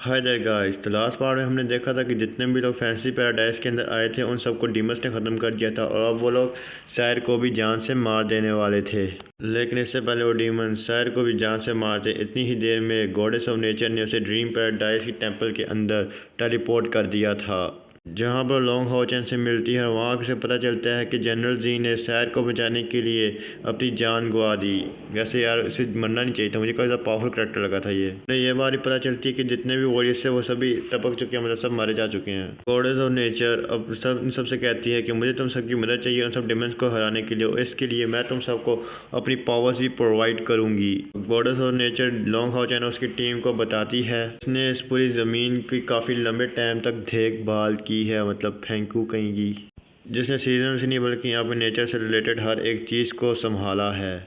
Hi there guys. तो last part में हमने देखा था कि जितने भी लोग फैंसी पैराडाइज के अंदर आए थे उन सबको डीमस ने ख़त्म कर दिया था और अब वो लोग शायर को भी जान से मार देने वाले थे। लेकिन इससे पहले वो डीमन शायर को भी जान से मारते इतनी ही देर में गॉडेस ऑफ नेचर ने उसे ड्रीम पैराडाइज की टेंपल के अंदर टेलीपोर्ट कर दिया था, जहाँ पर लॉन्ग हाओचेन से मिलती है। वहाँ से पता चलता है कि जनरल जी ने शायर को बचाने के लिए अपनी जान गंवा दी। वैसे यार इसे मरना नहीं चाहिए था, मुझे काफ़ी ज़्यादा पावरफुल करेक्टर लगा था ये बात ही पता चलती है कि जितने भी वॉरियर्स थे वो सभी टपक चुके हैं, मतलब सब मारे जा चुके हैं। गॉडेस ऑफ नेचर अब सब इन सबसे कहती है कि मुझे तुम सबकी मदद चाहिए उन सब डिमंस को हराने के लिए, और इसके लिए मैं तुम सबको अपनी पावर्स भी प्रोवाइड करूँगी। गॉडेस ऑफ नेचर लॉन्ग हाओचेन उसकी टीम को बताती है उसने इस पूरी ज़मीन की काफ़ी लंबे टाइम तक देखभाल की है, मतलब थैंक यू कहेंगी, जिसने सीजन से नहीं बल्कि यहाँ पे नेचर से रिलेटेड हर एक चीज़ को संभाला है।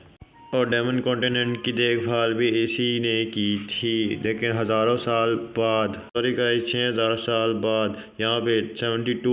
और डेमन कॉन्टिनेंट की देखभाल भी इसी ने की थी। लेकिन हज़ारों साल बाद, सॉरी गाइस 6000 साल बाद यहाँ पे 72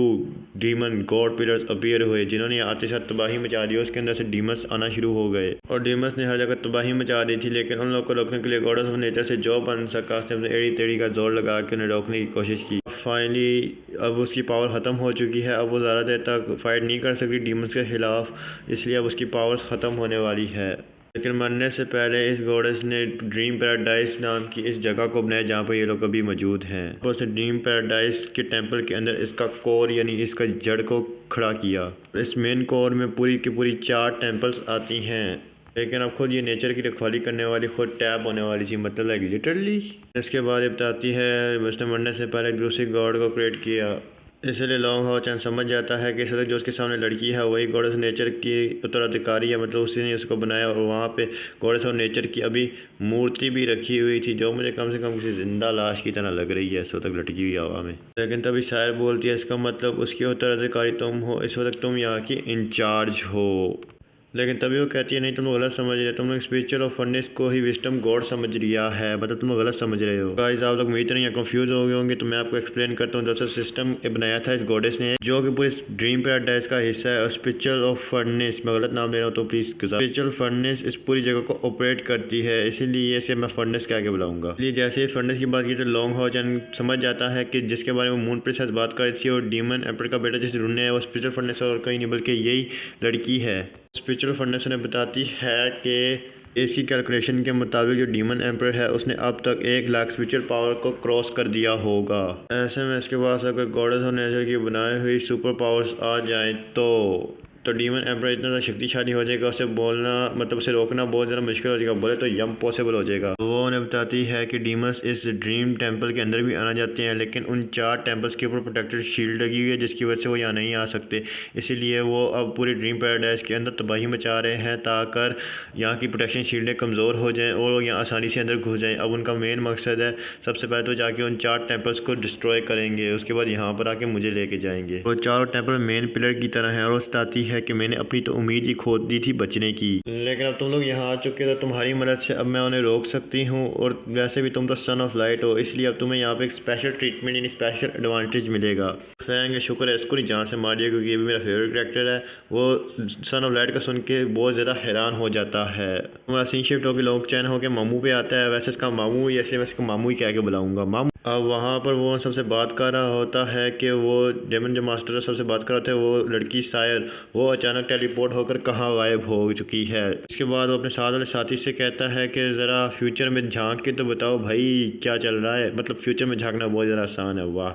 डीमन गॉड पिलर्स अपीयर हुए, जिन्होंने आते साथ तबाही मचा दी। उसके अंदर से डीमस आना शुरू हो गए और डीमस ने हर जगह तबाही मचा दी थी। लेकिन उन लोगों को रोकने के लिए गॉडेस ऑफ नेचर से जो बन सका उसने अपने एड़ी टेढ़ी का जोर लगा के उन्हें रोकने की कोशिश की। फाइनली अब उसकी पावर ख़त्म हो चुकी है। अब वो ज़्यादा देर तक फाइट नहीं कर सकती डीमंस के ख़िलाफ़, इसलिए अब उसकी पावर्स ख़त्म होने वाली है। लेकिन मरने से पहले इस गॉडेस ने ड्रीम पैराडाइज नाम की इस जगह को बनाया जहाँ पर ये लोग अभी मौजूद हैं। और उसे ड्रीम पैराडाइज के टेंपल के अंदर इसका कोर यानी इसका जड़ को खड़ा किया। इस मेन कोर में पूरी की पूरी 4 टेंपल्स आती हैं। लेकिन अब खुद ये नेचर की रखवाली करने वाली खुद टैप होने वाली थी, मतलब लाइक लिटरली। इसके बाद ये बताती है उसने मरने से पहले दूसरी गॉड को क्रिएट किया। इसलिए लॉन्ग हाओचेन समझ जाता है कि जो उसके सामने लड़की है वही गॉडेस नेचर की उत्तराधिकारी है, मतलब उसी ने उसको बनाया। और वहाँ पे गॉडेस ऑफ नेचर की अभी मूर्ति भी रखी हुई थी, जो मुझे कम से कम किसी जिंदा लाश की तरह लग रही है इस वक्त लटकी हुई हवा में। लेकिन तभी शायर बोलती है इसका मतलब उसकी उत्तराधिकारी तुम हो, इस वक्त तुम यहाँ की इंचार्ज हो। लेकिन तभी वो कहती है नहीं तुम लोग गलत समझ रहे हो, तुम लोग स्पिरिचुअल ऑफ फर्नेस को ही विस्डम गॉड समझ लिया है, मतलब तुम लोग गलत समझ रहे हो। गाइस आप लोग मेरी तरह यहाँ कंफ्यूज हो गए होंगे, तो मैं आपको एक्सप्लेन करता हूँ। दरअसल सिस्टम बनाया था इस गॉडेस ने, जो कि पूरे ड्रीम पैराडाइज का हिस्सा है। और स्पिरिचुअल ऑफ फर्नेस, मैं गलत नाम ले रहा हूँ तो प्लीज़। स्पिरिचुअल फर्नेस इस पूरी जगह को ऑपरेट करती है, इसीलिए इसे मैं फर्नेस कह के बुलाऊंगा। इसलिए जैसे ही फर्नेस की बात की तो लॉन्ग हाओचेन समझ जाता है कि जिसके बारे में मून प्रिंसेस बात कर रही थी और डीमन एम्पर का बेटा जिसे ढूंढने है वो स्पिरिचुअल फर्नेस और कहीं नहीं बल्कि यही लड़की है। स्पिरिचुअल फर्नेस ने बताती है कि इसकी कैलकुलेशन के मुताबिक जो डीमन एम्पर है उसने अब तक 1 लाख स्पिरिचुअल पावर को क्रॉस कर दिया होगा। ऐसे में इसके पास अगर गॉडेस ऑफ नेचर की बनाई हुई सुपर पावर्स आ जाएं तो डीमन एम्पर इतना ज़्यादा शक्तिशाली हो जाएगा, उसे बोलना मतलब उसे रोकना बहुत ज़्यादा मुश्किल हो जाएगा, बोले तो इम्पॉसिबल हो जाएगा। वो उन्हें बताती है कि डीमंस इस ड्रीम टेंपल के अंदर भी आना चाहते हैं, लेकिन उन 4 टेंपल्स के ऊपर प्रोटेक्टेड शील्ड लगी हुई है, जिसकी वजह से वो यहाँ नहीं आ सकते। इसीलिए वो अब पूरी ड्रीम पैराडाइज के अंदर तबाही मचा रहे हैं ताकि यहाँ की प्रोटेक्शन शील्डें कमज़ोर हो जाएँ और लोग यहाँ आसानी से अंदर घुस जाएँ। अब उनका मेन मकसद है सबसे पहले तो जाके उन 4 टेंपल्स को डिस्ट्रॉय करेंगे, उसके बाद यहाँ पर आके मुझे लेके जाएंगे। वो चारों टेंपल मेन पिलर की तरह हैं और वो बताती है कि मैंने अपनी तो उम्मीद ही खो दी थी बचने की, लेकिन अब तुम लोग यहाँ आ चुके तो तुम्हारी मदद से अब मैं उन्हें रोक सकती हूँ। और वैसे भी तुम तो सन ऑफ लाइट हो, इसलिए अब तुम्हें यहाँ पे एक स्पेशल ट्रीटमेंट यानी स्पेशल एडवांटेज मिलेगा। फैंग शुक्र है इसको नहीं जान से मार दिया, क्योंकि ये भी मेरा फेवरेट कैरेक्टर है। वो सन ऑफ लाइट का सुन के बहुत ज़्यादा हैरान हो जाता है। हमारा सीन शिफ्ट होकर लॉन्ग चैन होकर मामू पे आता है। वैसे इसका मामू ही, इसलिए मैं इसको मामू ही कह के बुलाऊंगा, मामू। अब वहाँ पर वो सबसे बात कर रहा होता है कि वो डेमन जो मास्टर है सबसे बात कर रहा था, वो लड़की शायर वो अचानक टेलीपोर्ट होकर कहाँ गायब हो चुकी है। इसके बाद वो अपने साथ वाले साथी से कहता है कि ज़रा फ्यूचर में झांक के तो बताओ भाई क्या चल रहा है, मतलब फ्यूचर में झांकना बहुत ज़्यादा आसान है। वाह,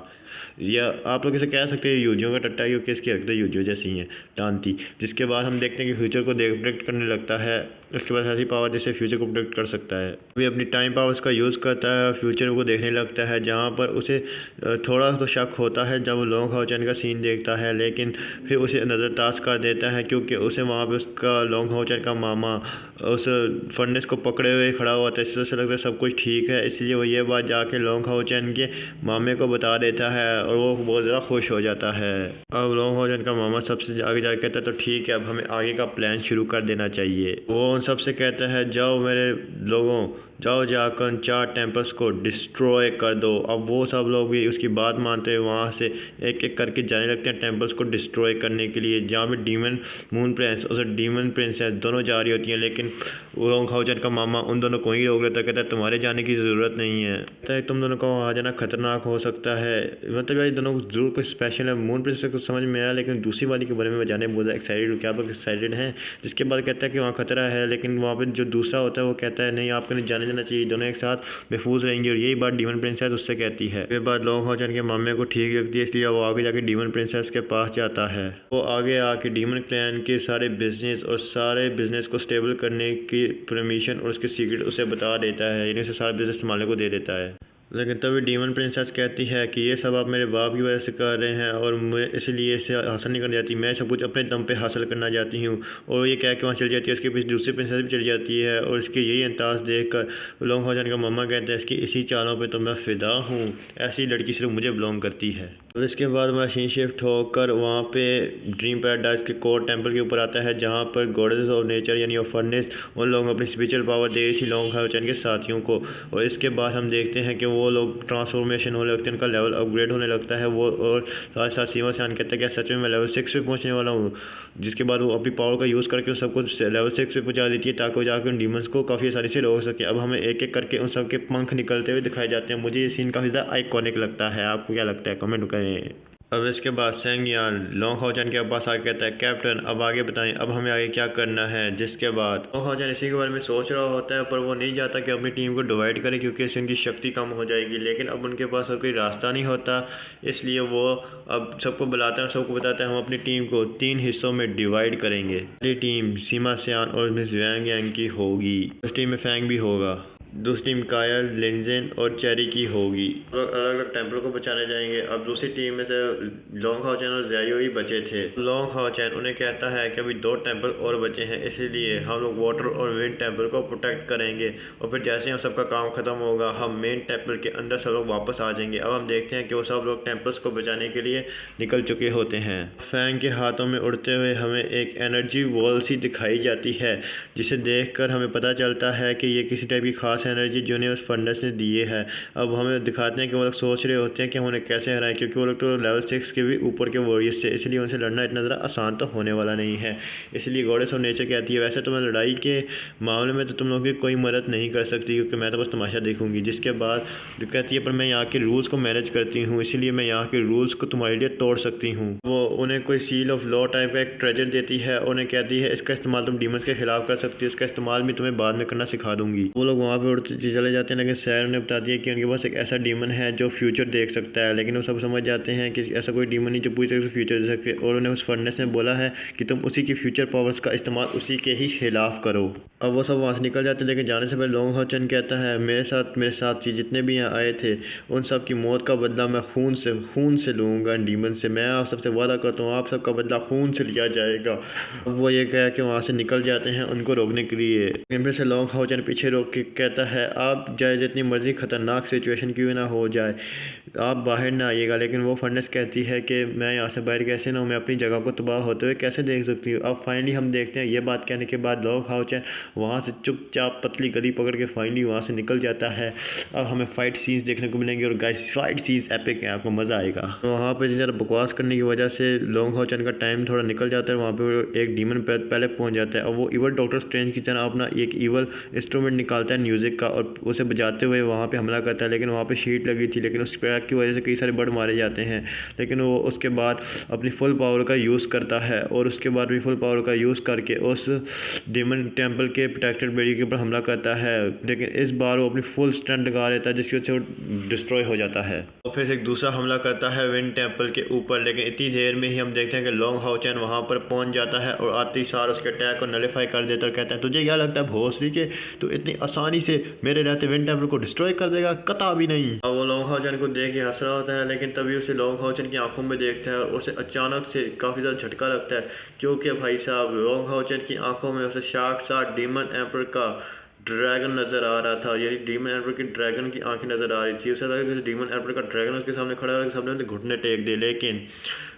या आप लोग इसे कह सकते हैं यूजियों का टट्टा, क्योंकि इसकी हरकतें यूजियो जैसी हैं टानती। जिसके बाद हम देखते हैं कि फ्यूचर को प्रोटेक्ट करने लगता है। उसके बाद ऐसी पावर जिससे फ्यूचर को प्रोटेक्ट कर सकता है। अभी अपनी टाइम पावर्स का यूज़ करता है, फ्यूचर को देखने लगता है, जहाँ पर उसे थोड़ा तो शक होता है जब लॉन्ग हाओचेन का सीन देखता है, लेकिन फिर उसे नज़रअंदाज कर देता है क्योंकि उसे वहाँ पर उसका लॉन्ग हाओचेन का मामा उस फर्नेस को पकड़े हुए खड़ा हुआ था। इससे लगता है सब कुछ ठीक है, इसलिए वो ये बात जाके लॉन्ग हाओचेन के मामे को बता देता है और वो बहुत ज़्यादा खुश हो जाता है। अब लॉन्ग हाओचेन का मामा सबसे आगे जाके कहता है तो ठीक है, अब हमें आगे का प्लान शुरू कर देना चाहिए। वो उन सबसे कहता है जाओ मेरे लोगों, जाओ जाकर उन 4 टेम्पल्स को डिस्ट्रॉय कर दो। अब वो सब लोग भी उसकी बात मानते हुए वहाँ से एक एक करके जाने लगते हैं टेम्पल्स को डिस्ट्रॉय करने के लिए। जहाँ पे डीमन मून प्रिंस और डीमन प्रिंसेस दोनों जा रही होती हैं, लेकिन लोंग हाओचन का मामा उन दोनों को ही रोक लेता है। कहता है तुम्हारे जाने की ज़रूरत नहीं है, कहता है तुम दोनों का वहाँ जाना खतरनाक हो सकता है। मतलब यार दोनों जरूर कुछ स्पेशल है। मून प्रिंस को समझ में आया, लेकिन दूसरी वाली के बारे में जाने बहुत ज़्यादा एक्साइटेड हूँ, क्या आप एक्साइटेड हैं। जिसके बाद कहता है कि वहाँ खतरा है, लेकिन वहाँ पर जो दूसरा होता है वो कहता है नहीं, आपको नहीं जाने देना चाहिए, दोनों एक साथ महफूज रहेंगे। और यही बात डीमन प्रिंसेस उससे कहती है। ये बात लोंग हाओचन के मामे को ठीक लगती है, इसलिए वो आगे जाके डीमन प्रिंसेस के पास जाता है। वो आगे आके डीमन क्लैन के सारे बिजनेस और सारे बिजनेस को स्टेबल करने की परमिशन और उसके सीक्रेट उसे बता देता है, यानी उसे सारा बिजनेस संभालने को दे देता है। लेकिन तभी डीमन प्रिंसेस कहती है कि ये सब आप मेरे बाप की वजह से कर रहे हैं और मैं इसलिए इसे हासिल नहीं करना चाहती, मैं सब कुछ अपने दम पे हासिल करना चाहती हूँ। और ये कह के वहाँ चली जाती है। उसके पीछे दूसरी प्रिंसेस भी चली जाती है और इसके यही अंदाज देख कर लोंग हाओचन का मम्मा कहते हैं इसकी इसी चालों पे तो मैं फ़िदा हूँ, ऐसी लड़की सिर्फ मुझे बिलोंग करती है। और इसके बाद मशीन शिफ्ट होकर वहाँ पे ड्रीम पैराडाइज के कोर टेम्पल के ऊपर आता है, जहाँ पर गॉडेस ऑफ नेचर यानी ऑफ फर्नेस उन लोगों को अपनी स्पिरिचुअल पावर दे रही थी लोंग हाओचन के साथियों को। और इसके बाद हम देखते हैं कि वो लोग ट्रांसफॉर्मेशन होने लगते हैं, उनका लेवल अपग्रेड होने लगता है। वो और साथ साथ सीमा से कहता है कि सच में मैं लेवल 6 पे पहुंचने वाला हूँ। जिसके बाद वो अपनी पावर का यूज़ करके उस सबको लेवल 6 पे पहुंचा देती है, ताकि वो जाकर उन डीमंस को काफ़ी आसानी से रोक सके। अब हमें एक एक करके उन सबके पंख निकलते हुए दिखाए जाते हैं। मुझे ये सीन काफ़ी ज़्यादा आइकॉनिक लगता है, आपको क्या लगता है कमेंट करें। अब इसके बाद सेंग यान लोंग हाओचन के पास आके कहता है कैप्टन अब आगे बताएं, अब हमें आगे क्या करना है। जिसके बाद लोंग हाओचन इसी के बारे में सोच रहा होता है, पर वो नहीं चाहता कि अपनी टीम को डिवाइड करे, क्योंकि इससे उनकी शक्ति कम हो जाएगी। लेकिन अब उनके पास और कोई रास्ता नहीं होता, इसलिए वो अब सबको बुलाते हैं और सबको बताते हैं हम अपनी टीम को 3 हिस्सों में डिवाइड करेंगे। पहली टीम सीमा सियान और मिस वैंग यांग की होगी, उस टीम में फैंग भी होगा। दूसरी टीम कायल, लिंजेन और चेरी की होगी। अलग अलग टेम्पल को बचाने जाएंगे। अब दूसरी टीम में से लोंग हाओचन और ज़ायो ही बचे थे। लोंग हाओचन उन्हें कहता है कि अभी 2 टेम्पल और बचे हैं, इसीलिए हम लोग वाटर और विंड टेम्पल को प्रोटेक्ट करेंगे। और फिर जैसे हम सबका काम खत्म होगा हम मेन टेम्पल के अंदर सब लोग वापस आ जाएंगे। अब हम देखते हैं कि वो सब लोग टेम्पल्स को बचाने के लिए निकल चुके होते हैं। फैंग के हाथों में उड़ते हुए हमें एक एनर्जी वॉल सी दिखाई जाती है, जिसे देखकर हमें पता चलता है कि ये किसी टाइप की खास एनर्जी जो उन्हें उस फंडस ने दिए है। अब हमें दिखाते हैं कि वो लोग सोच रहे होते हैं कि हम उन्हें कैसे हराएं, क्योंकि वो लोग तो लेवल 6 के भी ऊपर के वॉरियर्स थे, इसलिए उनसे लड़ना इतना ज़रा आसान तो होने वाला नहीं है। इसलिए गॉडेस ऑफ नेचर कहती है वैसे तो मैं लड़ाई के मामले में तो तुम लोगों की कोई मदद नहीं कर सकती, क्योंकि मैं तो बस तमाशा देखूंगी। जिसके बाद जो कहती है पर मैं यहाँ के रूल्स को मैनेज करती हूँ, इसीलिए मैं यहाँ के रूल्स को तुम्हारे लिए तोड़ सकती हूँ। वो उन्हें कोई सील ऑफ लॉ टाइप का एक ट्रेजर देती है, उन्हें कहती है इसका इस्तेमाल तुम डीमंस के खिलाफ कर सकती हो, इसका इस्तेमाल भी तुम्हें बाद में करना सिखा दूंगी। वो लोग वहाँ पे उड़ते चले जाते हैं, लेकिन सैर ने बता दिया कि उनके पास एक ऐसा डीमन है जो फ्यूचर देख सकता है। लेकिन वो सब समझ जाते हैं कि ऐसा कोई डीमन नहीं जो पूरी तरह से फ्यूचर देख सके, और उन्हें उस फर्नेस ने बोला है कि तुम उसी की फ्यूचर पावर्स का इस्तेमाल उसी के ही खिलाफ करो। अब वो सब वहाँ से निकल जाते हैं, लेकिन जाने से पहले लोंग हाओचन कहता है मेरे साथ ये जितने भी यहाँ आए थे उन सब की मौत का बदला मैं खून से लूँगा डीमन से। मैं आप सबसे वादा करता हूँ आप सबका बदला खून से लिया जाएगा। अब वो ये कह के वहाँ से निकल जाते हैं उनको रोकने के लिए। फिर से लोंग हाओचन पीछे रोक के कहता है आप चाहे जितनी मर्जी ख़तरनाक सिचुएशन क्यों ना हो जाए आप बाहर ना आइएगा। लेकिन वो फर्नेस कहती है कि मैं यहाँ से बाहर कैसे ना हूँ, मैं अपनी जगह को तबाह होते हुए कैसे देख सकती हूँ। अब फाइनली हम देखते हैं ये बात कहने के बाद लोंग हाओचन वहाँ से चुपचाप पतली गली पकड़ के फाइनली वहाँ से निकल जाता है। अब हमें फाइट सीन्स देखने को मिलेंगे और गाइस फाइट सीन्स एपिक है, आपको मज़ा आएगा। तो वहाँ पर ज़रा बकवास करने की वजह से लोंग हाओचन का टाइम थोड़ा निकल जाता है। वहाँ पर एक डीमन पहले पहुँच जाता है और वो इवल डॉक्टर स्ट्रेंज की तरह अपना एक इवल इंस्ट्रूमेंट निकालता है म्यूज़िक का और उसे बजाते हुए वहाँ पे हमला करता है। लेकिन वहाँ पे शीट लगी थी, लेकिन उस क्रैक की वजह से कई सारे बर्ड मारे जाते हैं। लेकिन वो उसके बाद अपनी फुल पावर का यूज़ करता है और उसके बाद भी फुल पावर का यूज़ करके उस डीमन टेम्पल के प्रोटेक्टेड बेरी के ऊपर हमला करता है। लेकिन इस बार वो अपनी फुल स्ट्रेंथ लगा लेता है, जिसकी वजह से वो डिस्ट्रॉय हो जाता है। और फिर एक दूसरा हमला करता है विंड टेम्पल के ऊपर। लेकिन इतनी देर में ही हम देखते हैं कि लोंग हाओचन वहाँ पर पहुँच जाता है और आते ही सार उसके अटैक को नलीफाई कर देता है और कहता है तुझे क्या लगता है भोसड़ी के तो इतनी आसानी से मेरे रहते विंड टेम्पल को डिस्ट्रॉय कर देगा, कता भी नहीं। अब वो लोंग हाओचन को देख के हंस रहा होता है, लेकिन तभी उसे लोंग हाओचन की आंखों में देखता है और उसे अचानक से काफ़ी ज़्यादा झटका लगता है, क्योंकि भाई साहब लोंग हाओचन की आंखों में उसे शार्क साथ डीमन एम्पर का ड्रैगन नज़र आ रहा था। यानी डीमन एम्पर की ड्रैगन की आंखें नज़र आ रही थी। उसे लगा जैसे डीमन एम्पर का ड्रैगन उसके सामने खड़ा है, सामने घुटने टेक दे। लेकिन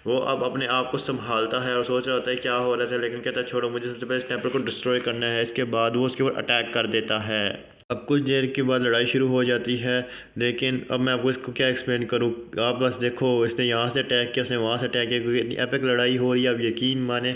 वो अब अपने आप को संभालता है और सोच रहा होता है क्या हो रहा था, लेकिन कहता है छोड़ो मुझे सबसे पहले इस टेम्पल को डिस्ट्रॉय करना है। इसके बाद वो उसके ऊपर अटैक कर देता है। अब कुछ देर के बाद लड़ाई शुरू हो जाती है, लेकिन अब मैं आपको इसको क्या एक्सप्लेन करूँ। आप बस देखो, इसने यहाँ से अटैक किया, उसने वहाँ से अटैक किया, क्योंकि इतनी एपिक लड़ाई हो रही है। आप यकीन माने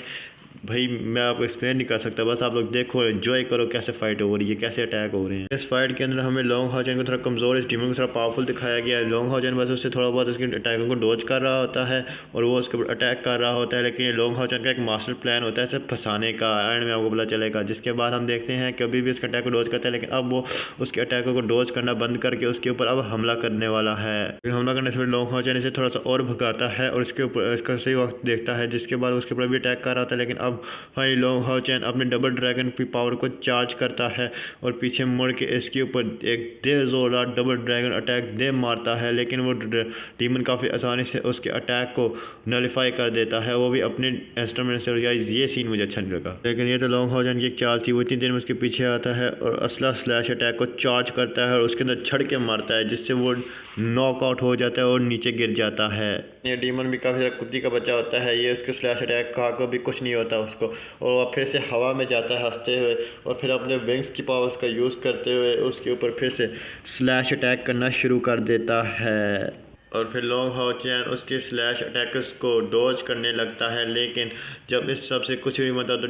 भाई, मैं आपको एक्सप्लेन नहीं कर सकता, बस आप लोग देखो, एंजॉय करो कैसे फाइट हो रही है, कैसे अटैक हो रहे हैं। इस फाइट के अंदर हमें लॉन्ग हाओचैन को थोड़ा कमज़ोर, इस डीमन को थोड़ा पावरफुल दिखाया गया है। लॉन्ग हाओचैन बस उससे थोड़ा बहुत उसके अटैकों को डॉज कर रहा होता है और वो उसके ऊपर अटैक कर रहा होता है, लेकिन ये लॉन्ग हाओचैन का एक मास्टर प्लान होता है सिर्फ फंसाने का। एंड में आपको पता चलेगा, जिसके बाद हम देखते हैं कि अभी भी उसके अटैक को डॉज करता है, लेकिन अब वो उसके अटैकों को डॉज करना बंद करके उसके ऊपर अब हमला करने वाला है। हमला करने से पहले लॉन्ग हाओचैन इसे थोड़ा सा और भगाता है और इसके ऊपर इसका सही वक्त देखता है, जिसके बाद उसके ऊपर भी अटैक कर रहा था। लेकिन अब भाई लॉन्ग हाओचैन अपने डबल ड्रैगन की पावर को चार्ज करता है और पीछे मुड़ के इसके ऊपर एक देर-जोरदार डबल ड्रैगन अटैक दे मारता है, लेकिन वो डीमन काफ़ी आसानी से उसके अटैक को नलिफाई कर देता है, वो भी अपने इंस्ट्रूमेंट से। ये सीन मुझे अच्छा नहीं लगा, लेकिन ये तो लॉन्ग हाओचैन की एक चाल थी। वो इतनी देर में उसके पीछे आता है और असला स्लैश अटैक को चार्ज करता है और उसके अंदर छड़ के मारता है, जिससे वो नॉकआउट हो जाता है और नीचे गिर जाता है। ये डीमन भी काफ़ी ज़्यादा कुत्ती का बच्चा होता है, ये उसके स्लैश अटैक खा को भी कुछ नहीं होता उसको, और फिर से हवा में जाता है हंसते हुए और फिर अपने विंग्स की पावर्स का यूज़ करते हुए उसके ऊपर फिर से स्लैश अटैक करना शुरू कर देता है। और फिर लॉन्ग हाओचैन उसके स्लैश अटैकर्स को डॉज करने लगता है, लेकिन जब इस सब से कुछ भी मतलब तो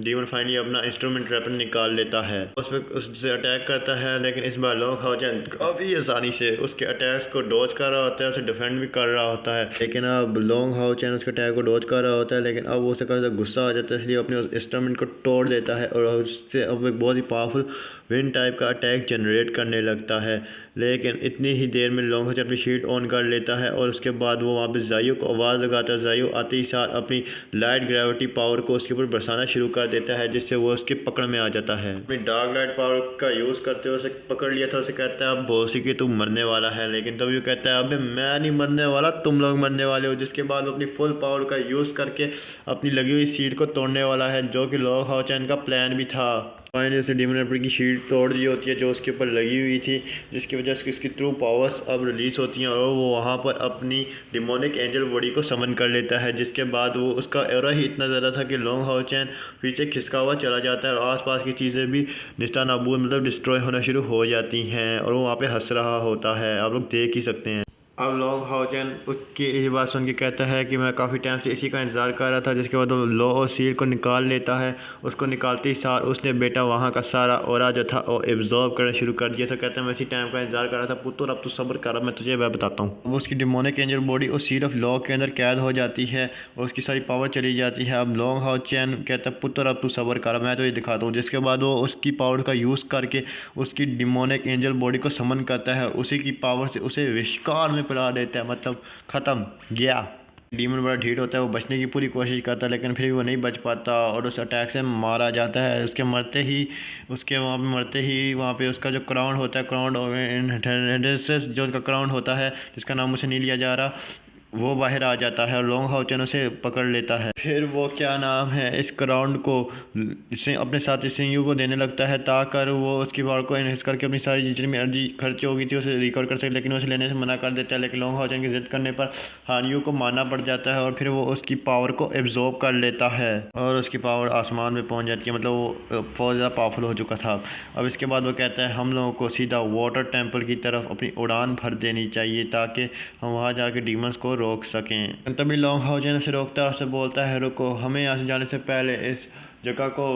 डीमन फाइनली अपना इंस्ट्रूमेंट वेपन निकाल लेता है, उस पर उससे अटैक करता है। लेकिन इस बार लॉन्ग हाओचैन काफ़ी आसानी से उसके अटैक्स को डॉज कर रहा होता है, उसे डिफेंड भी कर रहा होता है। लेकिन अब लॉन्ग हाओचैन उसके अटैक को डॉज कर रहा होता है, लेकिन अब वो उसे काफ़ी गुस्सा आ जाता है, इसलिए अपने उस इंस्ट्रूमेंट को तोड़ देता है और उससे अब एक बहुत ही पावरफुल विंड टाइप का अटैक जनरेट करने लगता है। लेकिन इतनी ही देर में लॉन्ग हाओचैन अपनी शीट ऑन कर लेता है और उसके बाद वो वहाँ पे ज़ायू को आवाज़ लगाता है। ज़ायू आते ही साथ अपनी लाइट ग्रेविटी पावर को उसके ऊपर बरसाना शुरू कर देता है, जिससे वो उसके पकड़ में आ जाता है। अपनी डार्क लाइट पावर का यूज़ करते हुए उसे पकड़ लिया था। उसे कहता है अब बोसी की तू मरने वाला है, लेकिन तब ये कहता है अबे मैं नहीं मरने वाला, तुम लोग मरने वाले हो। जिसके बाद वो अपनी फुल पावर का यूज़ करके अपनी लगी हुई शीट को तोड़ने वाला है, जो कि लॉन्ग हाओचैन का प्लान भी था। फाइनली उसने डीमन एम्पर की शीट तोड़ दी होती है जो उसके ऊपर लगी हुई थी, जिसकी वजह से उसकी ट्रू पावर्स अब रिलीज़ होती हैं और वो वहाँ पर अपनी डिमोनिक एंजल बॉडी को समन कर लेता है। जिसके बाद वो उसका एरा ही इतना ज़्यादा था कि लॉन्ग हाओचैन पीछे खिसका हुआ चला जाता है और आसपास की चीज़ें भी निस्ता नाबूद मतलब डिस्ट्रॉय होना शुरू हो जाती हैं और वो वहाँ पे हंस रहा होता है, आप लोग देख ही सकते हैं। अब लॉन्ग हाओचैन उसकी ये बात सुन के कहता है कि मैं काफ़ी टाइम से इसी का इंतज़ार कर रहा था। जिसके बाद वो लो और सील को निकाल लेता है। उसको निकालते ही सार उसने बेटा वहाँ का सारा ऑरा जो था वो एब्जॉर्ब करना शुरू कर दिया था। कहता है मैं इसी टाइम का इंतज़ार कर रहा था पुत्र, अब तू सब्र कर, मैं तुझे वह बताता हूँ। अब उसकी डिमोनिक एंजल बॉडी उस सील ऑफ लॉ के अंदर कैद हो जाती है और उसकी सारी पावर चली जाती है। अब लॉन्ग हाओचैन कहता है पुत्र अब तू सब्र कर, मैं तो ये दिखाता हूँ। जिसके बाद वो उसकी पावर का यूज़ करके उसकी डिमोनिक एंजल बॉडी को समन करता है, उसी की पावर से उसे विस्कार में पिला देता है, मतलब ख़त्म गया। डीमन बड़ा ढीठ होता है, वो बचने की पूरी कोशिश करता है, लेकिन फिर भी वो नहीं बच पाता और उस अटैक से मारा जाता है। उसके मरते ही वहाँ पे उसका जो क्राउन होता है, क्राउन जो उनका क्राउन होता है जिसका नाम उसे नहीं लिया जा रहा, वो बाहर आ जाता है और लॉन्ग हाओचैन उसे पकड़ लेता है। फिर वो क्या नाम है इस क्राउन को इसे अपने साथी सिंह को देने लगता है, ताकि वो उसकी पावर को इन्हेंस करके अपनी सारी जितनी भी एनर्जी खर्च हो गई थी उसे रिकवर कर सके। लेकिन उसे लेने से मना कर देता है, लेकिन लॉन्ग हाओचैन की जिद करने पर हानियू को मारना पड़ जाता है और फिर वो उसकी पावर को एब्जॉर्ब कर लेता है और उसकी पावर आसमान में पहुँच जाती है, मतलब वो बहुत ज़्यादा पावरफुल हो चुका था। अब इसके बाद वो कहता है हम लोगों को सीधा वाटर टेम्पल की तरफ अपनी उड़ान भर देनी चाहिए, ताकि हम वहाँ जाके डीमंस को रोक सकें। तभी लॉन्ग हाओचैन से रोकता है, उससे बोलता है रुको, हमें यहाँ से जाने से पहले इस जगह को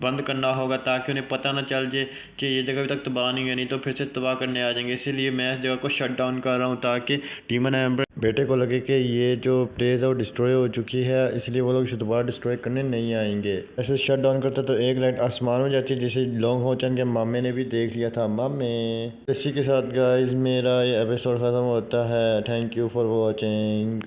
बंद करना होगा, ताकि उन्हें पता ना चल जाए कि ये जगह अभी तक तबाह नहीं है, नहीं तो फिर से तबाह करने आ जाएंगे। इसीलिए मैं इस जगह को शट डाउन कर रहा हूँ, ताकि डीमन एम्बर बेटे को लगे कि ये जो प्लेस है वो डिस्ट्रॉय हो चुकी है, इसलिए वो लोग इसे दोबारा डिस्ट्रॉय करने नहीं आएंगे। ऐसे शट डाउन करता तो एक लाइट आसमान में जाती है, जिसे लॉन्ग हाओचैन के मामे ने भी देख लिया था। मामे, इसी के साथ गाइस मेरा ये एपिसोड ख़त्म होता है। Thank you for watching.